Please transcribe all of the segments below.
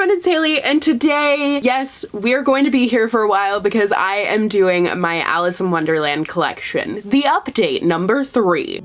everyone, it's Hailey, and today, yes, we're going to be here for a while because I am doing my Alice in Wonderland collection, the update number 3.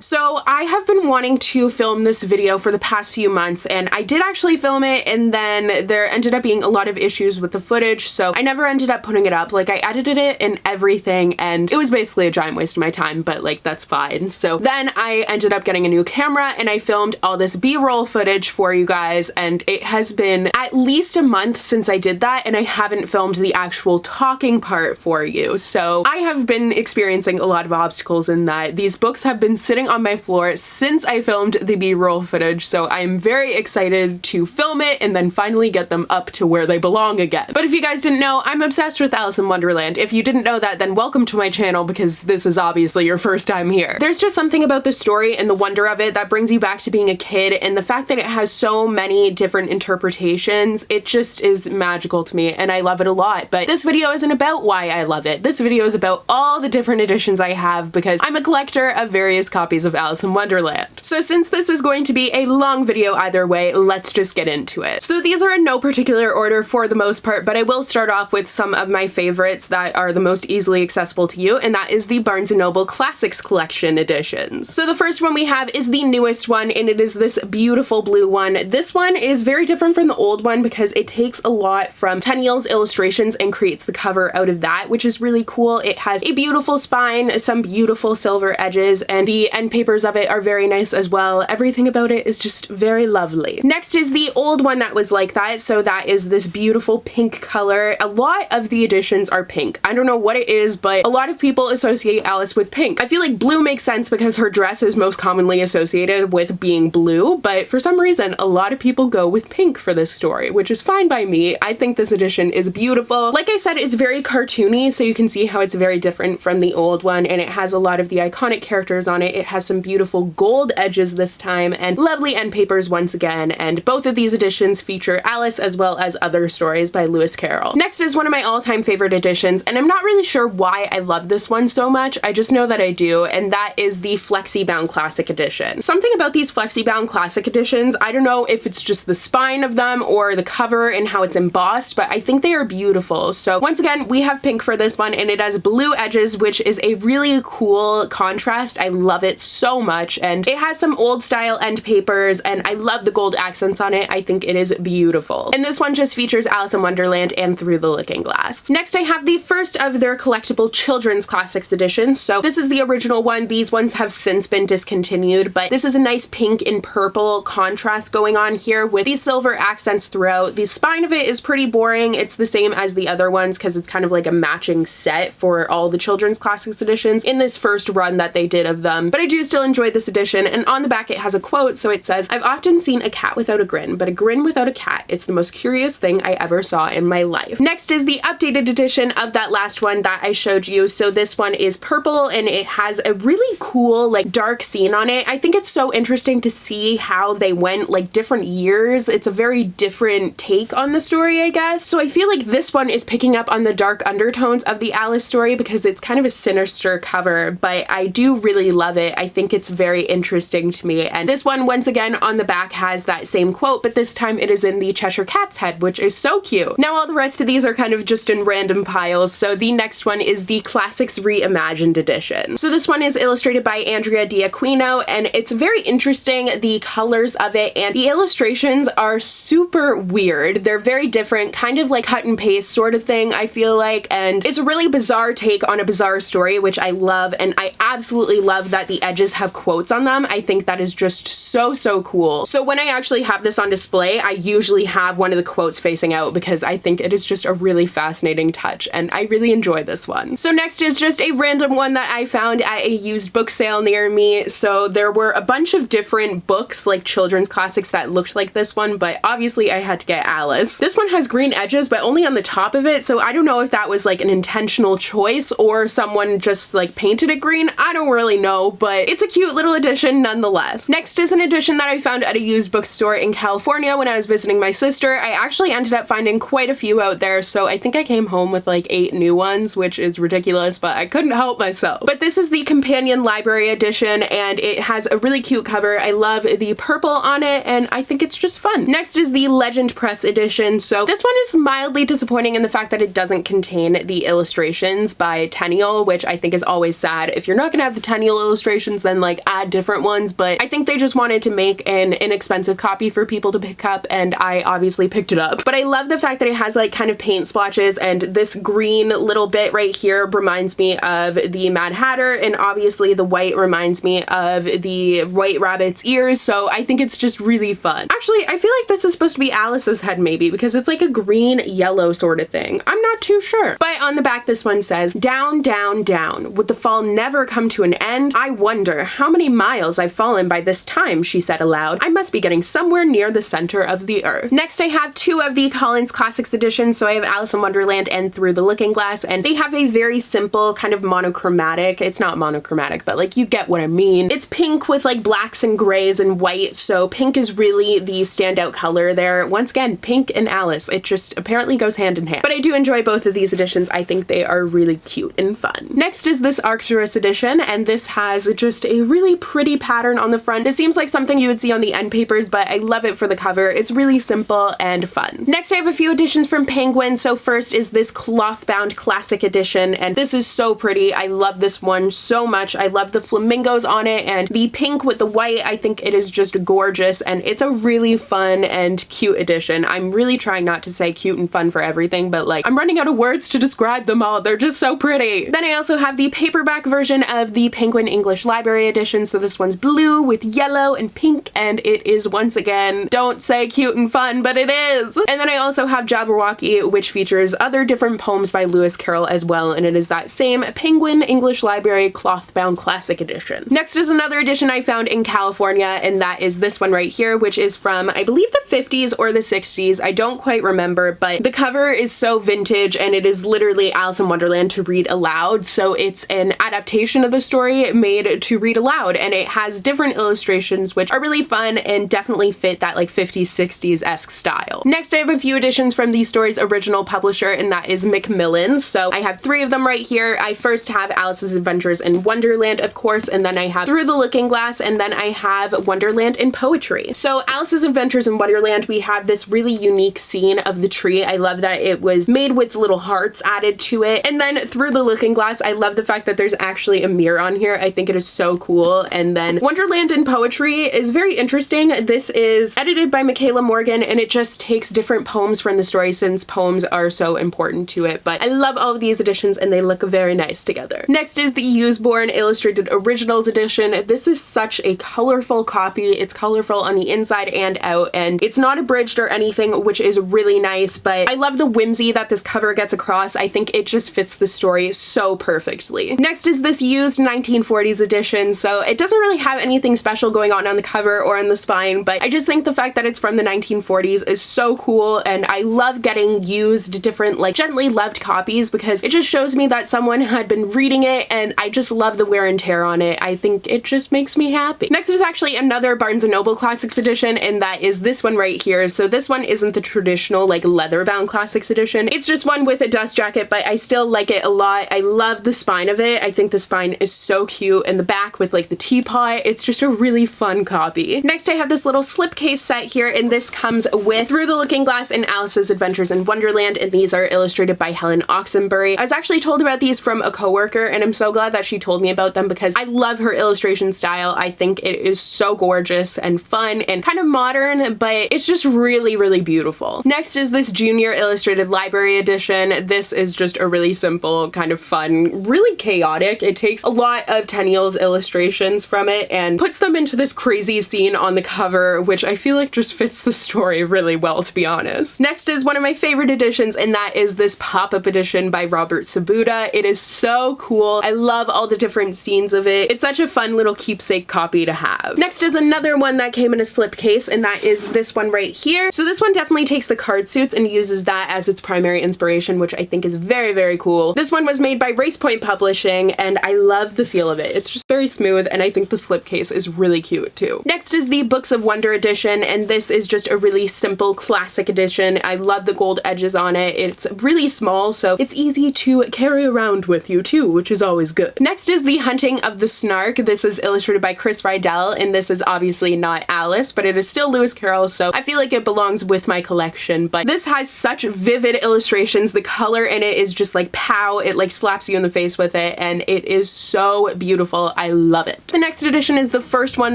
So I have been wanting to film this video for the past few months, and I did actually film it, and then there ended up being a lot of issues with the footage, so I never ended up putting it up. Like, I edited it and everything, and it was basically a giant waste of my time, but like, that's fine. So then I ended up getting a new camera, and I filmed all this B-roll footage for you guys, and it has been at least a month since I did that, and I haven't filmed the actual talking part for you. So I have been experiencing a lot of obstacles in that these books have been sitting on my floor since I filmed the B-roll footage, so I'm very excited to film it and then finally get them up to where they belong again. But if you guys didn't know, I'm obsessed with Alice in Wonderland. If you didn't know that, then welcome to my channel because this is obviously your first time here. There's just something about the story and the wonder of it that brings you back to being a kid, and the fact that it has so many different interpretations, it just is magical to me and I love it a lot. But this video isn't about why I love it. This video is about all the different editions I have because I'm a collector of various copies of Alice in Wonderland. So since this is going to be a long video either way, let's just get into it. So these are in no particular order for the most part, but I will start off with some of my favorites that are the most easily accessible to you, and that is the Barnes & Noble Classics Collection editions. So the first one we have is the newest one, and it is this beautiful blue one. This one is very different from the old one because it takes a lot from Tenniel's illustrations and creates the cover out of that, which is really cool. It has a beautiful spine, some beautiful silver edges, and the end papers of it are very nice as well. Everything about it is just very lovely. Next is the old one that was like that. So that is this beautiful pink color. A lot of the editions are pink. I don't know what it is, but a lot of people associate Alice with pink. I feel like blue makes sense because her dress is most commonly associated with being blue, but for some reason, a lot of people go with pink for this story, which is fine by me. I think this edition is beautiful. Like I said, it's very cartoony, so you can see how it's very different from the old one, and it has a lot of the iconic characters on it. It has some beautiful gold edges this time and lovely end papers once again, and both of these editions feature Alice as well as other stories by Lewis Carroll. Next is one of my all-time favorite editions, and I'm not really sure why I love this one so much. I just know that I do, and that is the Flexi Bound Classic Edition. Something about these Flexi Bound Classic Editions, I don't know if it's just the spine of them or the cover and how it's embossed, but I think they are beautiful. So once again, we have pink for this one, and it has blue edges, which is a really cool contrast. I love it so much, and it has some old style end papers, and I love the gold accents on it. I think it is beautiful. And this one just features Alice in Wonderland and Through the Looking Glass. Next, I have the first of their collectible children's classics editions. So this is the original one. These ones have since been discontinued, but this is a nice pink and purple contrast going on here with these silver accents throughout. The spine of it is pretty boring. It's the same as the other ones because it's kind of like a matching set for all the children's classics editions in this first run that they did of them, but I do still enjoy this edition. And on the back it has a quote, so it says, "I've often seen a cat without a grin, but a grin without a cat. It's the most curious thing I ever saw in my life." Next is the updated edition of that last one that I showed you. So this one is purple, and it has a really cool like dark scene on it. I think it's so interesting to see how they went like different years. It's a very different take on the story, I guess. So I feel like this one is picking up on the dark undertones of the Alice story because it's kind of a sinister cover, but I do really love it. I think it's very interesting to me. And this one, once again, on the back has that same quote, but this time it is in the Cheshire Cat's head, which is so cute. Now all the rest of these are kind of just in random piles. So the next one is the Classics Reimagined edition. So this one is illustrated by Andrea D'Aquino, and it's very interesting, the colors of it, and the illustrations are super weird. They're very different, kind of like cut and paste sort of thing, I feel like, and it's a really bizarre take on a bizarre story, which I love, and I absolutely love that the edges have quotes on them. I think that is just so cool. So when I actually have this on display, I usually have one of the quotes facing out because I think it is just a really fascinating touch, and I really enjoy this one. So next is just a random one that I found at a used book sale near me. So there were a bunch of different books, like children's classics, that looked like this one, but obviously I had to get Alice. This one has green edges, but only on the top of it, so I don't know if that was like an intentional choice or someone just like painted it green. I don't really know, but it's a cute cute little edition nonetheless. Next is an edition that I found at a used bookstore in California when I was visiting my sister. I actually ended up finding quite a few out there, so I think I came home with like 8 new ones, which is ridiculous, but I couldn't help myself. But this is the Companion Library Edition, and it has a really cute cover. I love the purple on it, and I think it's just fun. Next is the Legend Press Edition. So this one is mildly disappointing in the fact that it doesn't contain the illustrations by Tenniel, which I think is always sad. If you're not gonna have the Tenniel illustrations, then like add different ones, but I think they just wanted to make an inexpensive copy for people to pick up, and I obviously picked it up. But I love the fact that it has like kind of paint splotches, and this green little bit right here reminds me of the Mad Hatter, and obviously the white reminds me of the White Rabbit's ears, so I think it's just really fun. Actually, I feel like this is supposed to be Alice's head maybe, because it's like a green yellow sort of thing. I'm not too sure. But on the back this one says, "Down, down, down. Would the fall never come to an end? I wonder how many miles I've fallen by this time," she said aloud. "I must be getting somewhere near the center of the earth." Next I have 2 of the Collins Classics editions, so I have Alice in Wonderland and Through the Looking Glass, and they have a very simple kind of monochromatic, it's not monochromatic, but like you get what I mean. It's pink with like blacks and grays and white, so pink is really the standout color there. Once again, pink and Alice, it just apparently goes hand in hand. But I do enjoy both of these editions. I think they are really cute and fun. Next is this Arcturus edition, and this has just a really pretty pattern on the front. It seems like something you would see on the end papers, but I love it for the cover. It's really simple and fun. Next I have a few editions from Penguin. So first is this Clothbound Classic Edition, and this is so pretty. I love this one so much. I love the flamingos on it and the pink with the white. I think it is just gorgeous, and it's a really fun and cute edition. I'm really trying not to say cute and fun for everything, but like I'm running out of words to describe them all. They're just so pretty. Then I also have the paperback version of the Penguin English Library Edition. So this one's blue with yellow and pink, and it is once again, don't say cute and fun, but it is. And then I also have Jabberwocky, which features other different poems by Lewis Carroll as well, and it is that same Penguin English Library Clothbound Classic Edition. Next is another edition I found in California, and that is this one right here, which is from, I believe, the 50s or the 60s. I don't quite remember, but the cover is so vintage, and it is literally Alice in Wonderland to read aloud. So it's an adaptation of the story made to read aloud, and it has different illustrations which are really fun and definitely fit that like 50s, 60s-esque style. Next I have a few editions from the story's original publisher, and that is Macmillan. So I have 3 of them right here. I first have Alice's Adventures in Wonderland, of course, and then I have Through the Looking Glass, and then I have Wonderland in Poetry. So Alice's Adventures in Wonderland, we have this really unique scene of the tree. I love that it was made with little hearts added to it. And then Through the Looking Glass, I love the fact that there's actually a mirror on here. I think it is so cool. And then Wonderland in Poetry is very interesting. This is edited by Michaela Morgan, and it just takes different poems from the story since poems are so important to it. But I love all of these editions, and they look very nice together. Next is the Usborne Illustrated Originals Edition. This is such a colorful copy. It's colorful on the inside and out, and it's not abridged or anything, which is really nice, but I love the whimsy that this cover gets across. I think it just fits the story so perfectly. Next is this used 1940s edition. So it doesn't really have anything special going on the cover or on the spine, but I just think the fact that it's from the 1940s is so cool, and I love getting used different like gently loved copies because it just shows me that someone had been reading it, and I just love the wear and tear on it. I think it just makes me happy. Next is actually another Barnes & Noble Classics edition, and that is this one right here. So this one isn't the traditional like leather-bound Classics edition. It's just one with a dust jacket, but I still like it a lot. I love the spine of it. I think the spine is so cute, and the back with like the teapot, it's just a really fun copy. Next I have this little slipcase set here, and this comes with Through the Looking Glass and Alice's Adventures in Wonderland, and these are illustrated by Helen Oxenbury. I was actually told about these from a coworker, and I'm so glad that she told me about them because I love her illustration style. I think it is so gorgeous and fun and kind of modern, but it's just really, really beautiful. Next is this Junior Illustrated Library Edition. This is just a really simple, kind of fun, really chaotic. It takes a lot of Tenniel's illustrations from it and puts them into this crazy scene on the cover, which I feel like just fits the story really well, to be honest. Next is one of my favorite editions, and that is this pop-up edition by Robert Sabuda. It is so cool. I love all the different scenes of it. It's such a fun little keepsake copy to have. Next is another one that came in a slipcase, and that is this one right here. So this one definitely takes the card suits and uses that as its primary inspiration, which I think is very, very cool. This one was made by Race Point Publishing, and I love the feel of it. It's just very smooth smooth, and I think the slipcase is really cute too. Next is the Books of Wonder edition, and this is just a really simple classic edition. I love the gold edges on it. It's really small, so it's easy to carry around with you too, which is always good. Next is The Hunting of the Snark. This is illustrated by Chris Rydell, and this is obviously not Alice, but it is still Lewis Carroll, so I feel like it belongs with my collection. But this has such vivid illustrations. The color in it is just like pow, it like slaps you in the face with it, and it is so beautiful. I love it. The next edition is the first one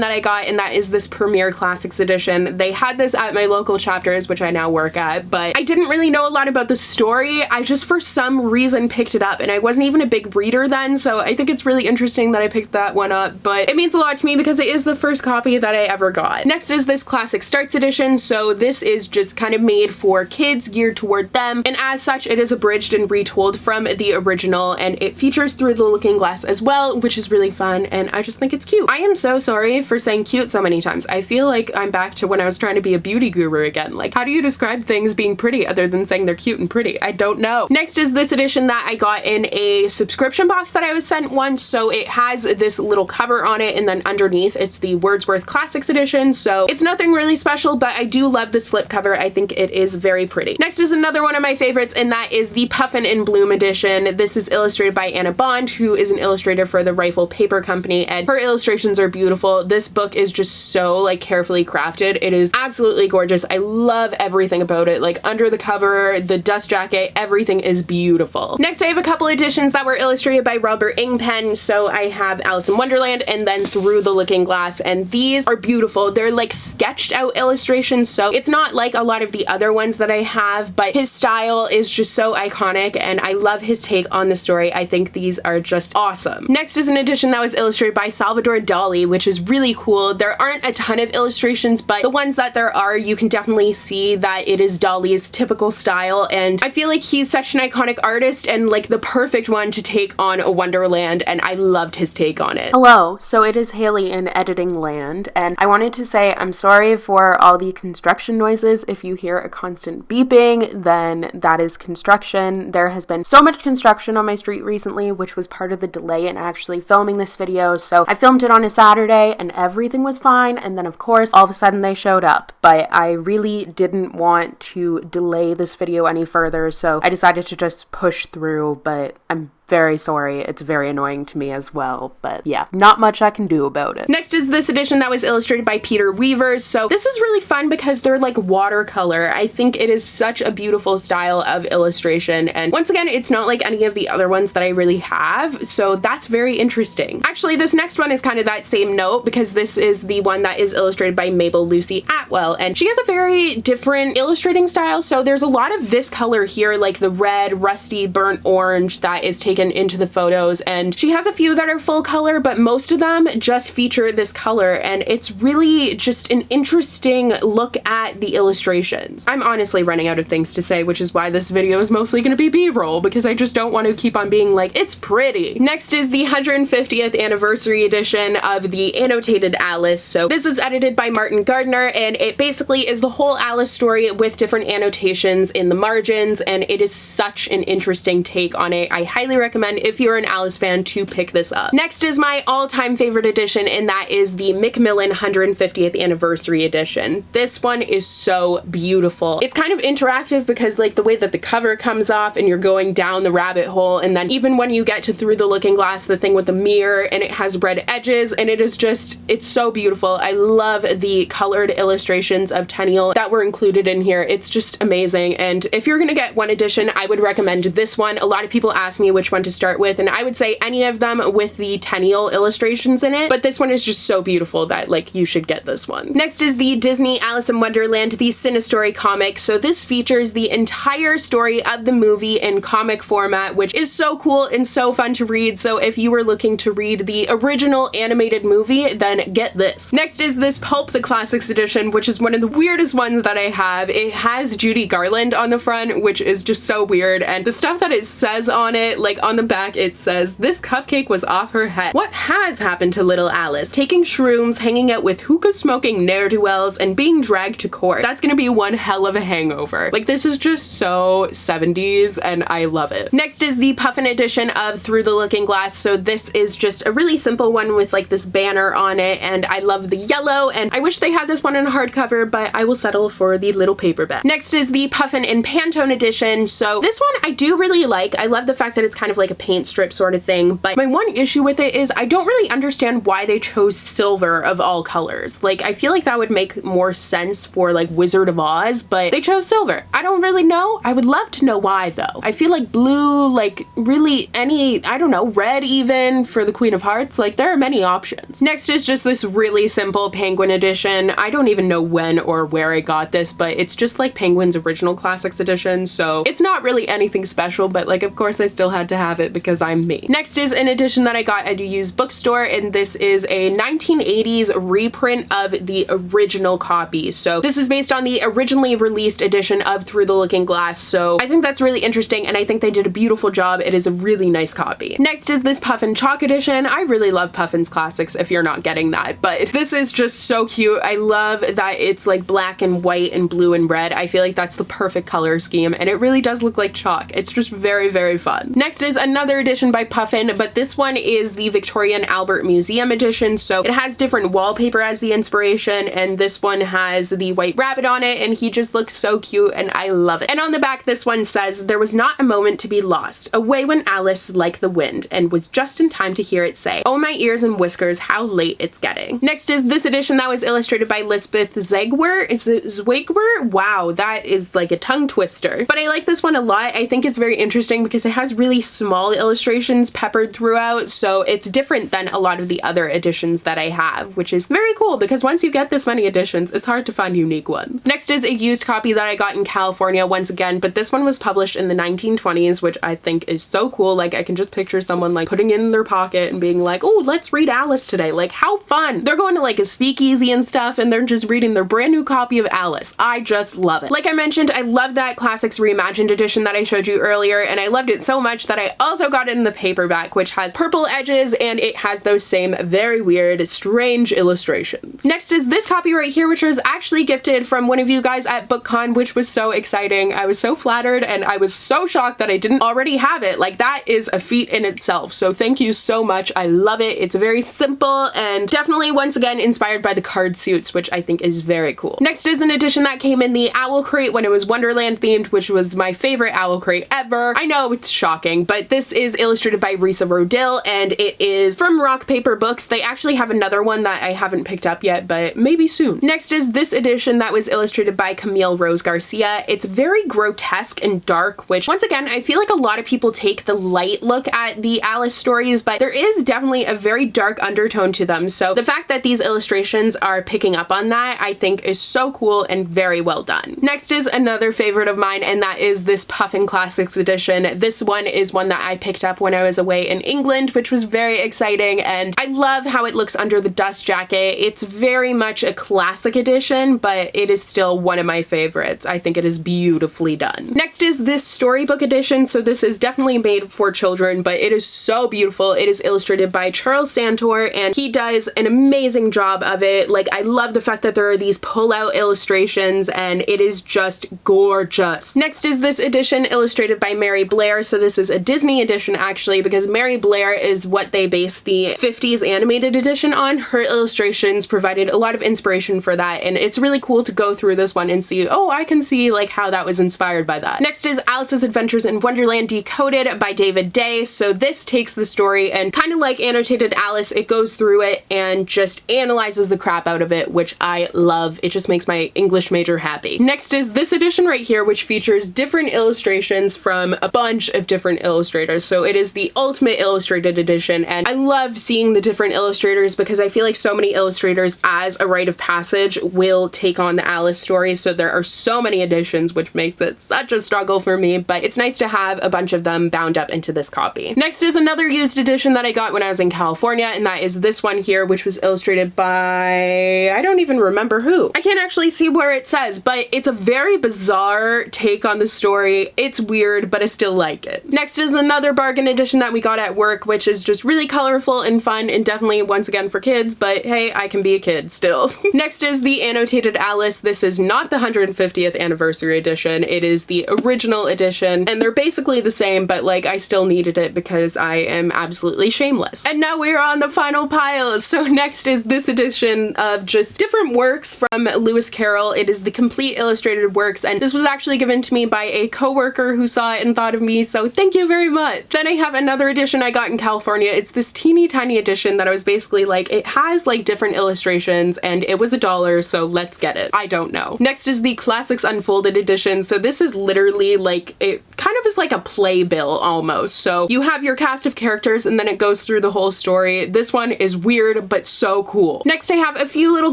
that I got, and that is this Premier Classics edition. They had this at my local chapters, which I now work at, but I didn't really know a lot about the story. I just for some reason picked it up, and I wasn't even a big reader then, so I think it's really interesting that I picked that one up, but it means a lot to me because it is the first copy that I ever got. Next is this Classic Starts edition, so this is just kind of made for kids, geared toward them, and as such it is abridged and retold from the original, and it features Through the Looking Glass as well, which is really fun, and I just think it's cute. I am so sorry for saying cute so many times. I feel like I'm back to when I was trying to be a beauty guru again. Like, how do you describe things being pretty other than saying they're cute and pretty? I don't know. Next is this edition that I got in a subscription box that I was sent once, so it has this little cover on it, and then underneath it's the Wordsworth Classics edition, so it's nothing really special, but I do love the slip cover. I think it is very pretty. Next is another one of my favorites, and that is the Puffin in Bloom edition. This is illustrated by Anna Bond, who is an illustrator for the Rifle Paper Company, and her illustrations are beautiful. This book is just so like carefully crafted. It is absolutely gorgeous. I love everything about it. Like under the cover, the dust jacket, everything is beautiful. Next, I have a couple editions that were illustrated by Robert Ingpen. So I have Alice in Wonderland and then Through the Looking Glass, and these are beautiful. They're like sketched out illustrations, so it's not like a lot of the other ones that I have, but his style is just so iconic, and I love his take on the story. I think these are just awesome. Next is an edition that was illustrated by Salvador Dali, which is really cool. There aren't a ton of illustrations, but the ones that there are, you can definitely see that it is Dali's typical style, and I feel like he's such an iconic artist and like the perfect one to take on a Wonderland, and I loved his take on it. Hello, so it is Hailey in editing land, and I wanted to say I'm sorry for all the construction noises. If you hear a constant beeping, then that is construction. There has been so much construction on my street recently, which was part of the delay in actually filming this video. So I filmed it on a Saturday and everything was fine, and then of course all of a sudden they showed up, but I really didn't want to delay this video any further, so I decided to just push through, but I'm very sorry. It's very annoying to me as well, but yeah, not much I can do about it. Next is this edition that was illustrated by Peter Weavers. So this is really fun because they're like watercolor. I think it is such a beautiful style of illustration, and once again, it's not like any of the other ones that I really have, so that's very interesting. Actually, this next one is kind of that same note because this is the one that is illustrated by Mabel Lucy Atwell, and she has a very different illustrating style. So there's a lot of this color here, like the red, rusty, burnt orange that is taken into the photos, and she has a few that are full color, but most of them just feature this color, and it's really just an interesting look at the illustrations. I'm honestly running out of things to say, which is why this video is mostly going to be B-roll, because I just don't want to keep on being like, it's pretty. Next is the 150th anniversary edition of the Annotated Alice. So this is edited by Martin Gardner, and it basically is the whole Alice story with different annotations in the margins, and it is such an interesting take on it. I highly recommend, if you're an Alice fan, to pick this up. Next is my all-time favorite edition, and that is the Macmillan 150th anniversary edition. This one is so beautiful. It's kind of interactive because like the way that the cover comes off and you're going down the rabbit hole, and then even when you get to Through the Looking Glass, the thing with the mirror, and it has red edges, and it is just, it's so beautiful. I love the colored illustrations of Tenniel that were included in here. It's just amazing, and if you're gonna get one edition, I would recommend this one. A lot of people ask me which one to start with, and I would say any of them with the Tenniel illustrations in it, but this one is just so beautiful that like you should get this one. Next is the Disney Alice in Wonderland, the Cinestory comic. So this features the entire story of the movie in comic format, which is so cool and so fun to read. So if you were looking to read the original animated movie, then get this. Next is this Pulp the Classics edition, which is one of the weirdest ones that I have. It has Judy Garland on the front, which is just so weird, and the stuff that it says on it, like on the back it says, "This cupcake was off her head. What has happened to little Alice? Taking shrooms, hanging out with hookah-smoking ne'er-do-wells, and being dragged to court. That's gonna be one hell of a hangover." Like, this is just so 70s, and I love it. Next is the Puffin edition of Through the Looking Glass. So this is just a really simple one with like this banner on it, and I love the yellow, and I wish they had this one in a hardcover, but I will settle for the little paperback. Next is the Puffin in Pantone edition. So this one I do really like. I love the fact that it's kind of like a paint strip sort of thing, but my one issue with it is I don't really understand why they chose silver of all colors. Like, I feel like that would make more sense for like Wizard of Oz, but they chose silver. I don't really know. I would love to know why though. I feel like blue, like really any, I don't know, red even for the Queen of Hearts. Like, there are many options. Next is just this really simple Penguin edition. I don't even know when or where I got this, but it's just like Penguin's original classics edition, so it's not really anything special, but like, of course I still had to have it because I'm me. Next is an edition that I got at a used bookstore, and this is a 1980s reprint of the original copy. So this is based on the originally released edition of Through the Looking Glass, so I think that's really interesting, and I think they did a beautiful job. It is a really nice copy. Next is this Puffin Chalk edition. I really love Puffin's classics, if you're not getting that, but this is just so cute. I love that it's like black and white and blue and red. I feel like that's the perfect color scheme, and it really does look like chalk. It's just very, very fun. Next is another edition by Puffin, but this one is the Victoria and Albert Museum edition, so it has different wallpaper as the inspiration, and this one has the white rabbit on it, and he just looks so cute, and I love it. And on the back, this one says, "There was not a moment to be lost. Away went Alice like the wind, and was just in time to hear it say, 'Oh, my ears and whiskers, how late it's getting.'" Next is this edition that was illustrated by Lisbeth Zegwer. Is it Zwigwer? Wow, that is like a tongue twister. But I like this one a lot. I think it's very interesting because it has really small illustrations peppered throughout, so it's different than a lot of the other editions that I have, which is very cool because once you get this many editions, it's hard to find unique ones. Next is a used copy that I got in California once again, but this one was published in the 1920s, which I think is so cool. Like, I can just picture someone like putting it in their pocket and being like, "Oh, let's read Alice today." Like, how fun. They're going to like a speakeasy and stuff, and they're just reading their brand new copy of Alice. I just love it. Like I mentioned, I love that Classics Reimagined edition that I showed you earlier, and I loved it so much that I also got it in the paperback, which has purple edges, and it has those same very weird, strange illustrations. Next is this copy right here, which was actually gifted from one of you guys at BookCon, which was so exciting. I was so flattered, and I was so shocked that I didn't already have it. Like, that is a feat in itself, so thank you so much. I love it. It's very simple and definitely, once again, inspired by the card suits, which I think is very cool. Next is an edition that came in the owl crate when it was Wonderland themed, which was my favorite owl crate ever. I know it's shocking, but this is illustrated by Risa Rodil, and it is from Rock Paper Books. They actually have another one that I haven't picked up yet, but maybe soon. Next is this edition that was illustrated by Camille Rose Garcia. It's very grotesque and dark, which once again, I feel like a lot of people take the light look at the Alice stories, but there is definitely a very dark undertone to them. So the fact that these illustrations are picking up on that, I think is so cool and very well done. Next is another favorite of mine, and that is this Puffin Classics edition. This one is one that I picked up when I was away in England, which was very exciting, and I love how it looks under the dust jacket. It's very much a classic edition, but it is still one of my favorites. I think it is beautifully done. Next is this storybook edition. So this is definitely made for children, but it is so beautiful. It is illustrated by Charles Santor, and he does an amazing job of it. Like, I love the fact that there are these pull-out illustrations, and it is just gorgeous. Next is this edition illustrated by Mary Blair. So this is a Disney edition, actually, because Mary Blair is what they based the 50s animated edition on. Her illustrations provided a lot of inspiration for that, and it's really cool to go through this one and see, oh, I can see like how that was inspired by that. Next is Alice's Adventures in Wonderland Decoded by David Day. So this takes the story and kind of like Annotated Alice, it goes through it and just analyzes the crap out of it, which I love. It just makes my English major happy. Next is this edition right here, which features different illustrations from a bunch of different illustrators. So it is the ultimate illustrated edition, and I love seeing the different illustrators because I feel like so many illustrators as a rite of passage will take on the Alice story. So there are so many editions, which makes it such a struggle for me, but it's nice to have a bunch of them bound up into this copy. Next is another used edition that I got when I was in California, and that is this one here, which was illustrated by, I don't even remember who. I can't actually see where it says, but it's a very bizarre take on the story. It's weird, but I still like it. Next is is another bargain edition that we got at work, which is just really colorful and fun and definitely once again for kids, but hey, I can be a kid still. Next is the Annotated Alice. This is not the 150th anniversary edition. It is the original edition, and they're basically the same, but like I still needed it because I am absolutely shameless. And now we're on the final pile. So next is this edition of just different works from Lewis Carroll. It is the complete illustrated works, and this was actually given to me by a coworker who saw it and thought of me, so thank you very much. Then I have another edition I got in California. It's this teeny tiny edition that I was basically like, it has like different illustrations and it was $1, so let's get it. I don't know. Next is the Classics Unfolded edition. So this is literally like, it kind of is like a playbill almost. So you have your cast of characters and then it goes through the whole story. This one is weird, but so cool. Next I have a few little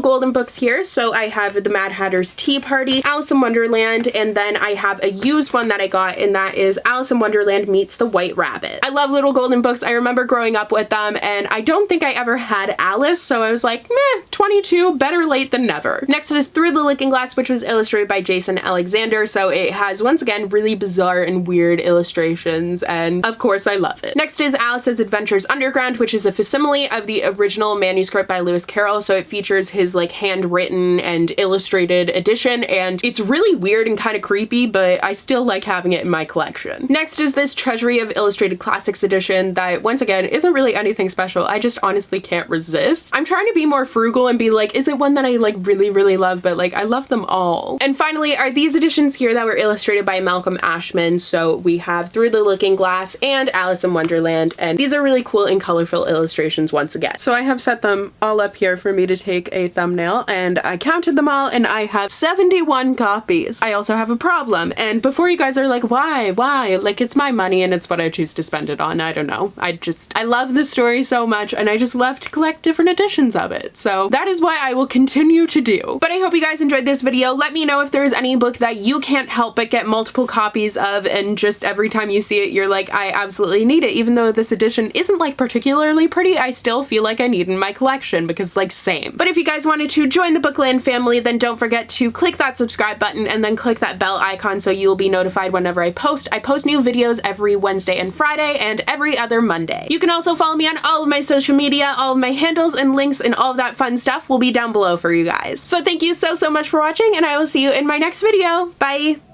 golden books here. So I have the Mad Hatter's Tea Party, Alice in Wonderland, and then I have a used one that I got, and that is Alice in Wonderland meets the White Rabbit. I love little golden books. I remember growing up with them, and I don't think I ever had Alice, so I was like, meh, 22, better late than never. Next is Through the Looking Glass, which was illustrated by Jason Alexander, so it has, once again, really bizarre and weird illustrations, and of course I love it. Next is Alice's Adventures Underground, which is a facsimile of the original manuscript by Lewis Carroll, so it features his like handwritten and illustrated edition, and it's really weird and kind of creepy, but I still like having it in my collection. Next is this Treasury of Illustrated Classics edition that, once again, isn't really anything special. I just honestly can't resist. I'm trying to be more frugal and be like, is it one that I like really love, but like I love them all. And finally are these editions here that were illustrated by Malcolm Ashman. So we have Through the Looking Glass and Alice in Wonderland, and these are really cool and colorful illustrations once again. So I have set them all up here for me to take a thumbnail, and I counted them all and I have 71 copies. I also have a problem, and before you guys are like, why? Like, it's my money and it's what I choose to spend it on. I don't know. I love the story so much and I just love to collect different editions of it. So that is why I will continue to do. But I hope you guys enjoyed this video. Let me know if there's any book that you can't help but get multiple copies of, and just every time you see it, you're like, I absolutely need it. Even though this edition isn't like particularly pretty, I still feel like I need it in my collection because like same. But if you guys wanted to join the Bookland family, then don't forget to click that subscribe button and then click that bell icon so you'll be notified whenever I post. I post new videos every Wednesday and Friday and every other Monday. You can also follow me on all of my social media. All of my handles and links and all of that fun stuff will be down below for you guys. So thank you so much for watching, and I will see you in my next video. Bye!